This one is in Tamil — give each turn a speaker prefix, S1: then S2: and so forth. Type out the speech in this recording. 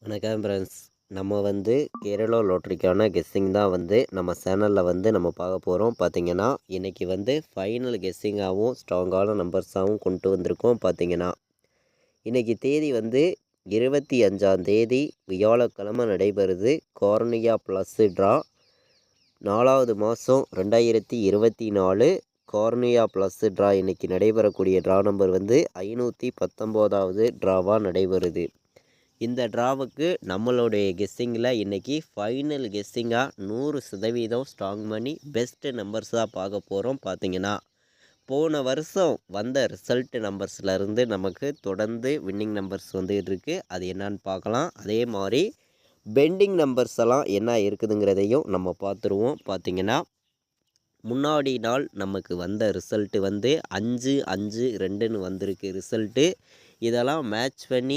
S1: வணக்கம் ஃப்ரெண்ட்ஸ். நம்ம கேரளா லாட்ரிக்கான கெஸ்ஸிங் தான் நம்ம சேனலில் நம்ம பார்க்க போகிறோம். பார்த்தீங்கன்னா இன்றைக்கி ஃபைனல் கெஸ்ஸிங்காகவும் ஸ்ட்ராங்கான நம்பர்ஸாகவும் கொண்டு வந்திருக்கோம். பார்த்தீங்கன்னா இன்றைக்கி தேதி 25ஆம் தேதி வியாழக்கிழமை நடைபெறுது. கார்னியா ப்ளஸ் ட்ரா 4வது மாதம் 2024 கார்னியா ப்ளஸ் ட்ரா இன்றைக்கி நடைபெறக்கூடிய ட்ரா நம்பர் 519வது ட்ராவாக நடைபெறுது. இந்த ட்ராவுக்கு நம்மளுடைய கெஸ்ஸிங்கில் இன்றைக்கி ஃபைனல் கெஸ்ஸிங்காக 100% ஸ்ட்ராங் பண்ணி பெஸ்ட்டு நம்பர்ஸாக பார்க்க போகிறோம். பார்த்திங்கன்னா போன வருஷம் வந்த ரிசல்ட் நம்பர்ஸ்லேருந்து நமக்கு தொடர்ந்து வின்னிங் நம்பர்ஸ் இருக்குது. அது என்னன்னு பார்க்கலாம். அதே மாதிரி பெண்டிங் நம்பர்ஸ் எல்லாம் என்ன இருக்குதுங்கிறதையும் நம்ம பார்த்துருவோம். பார்த்திங்கன்னா முன்னாடி நாள் நமக்கு வந்த ரிசல்ட்டு 5-5-2ன்னு வந்திருக்கு ரிசல்ட்டு. இதெல்லாம் மேட்ச் பண்ணி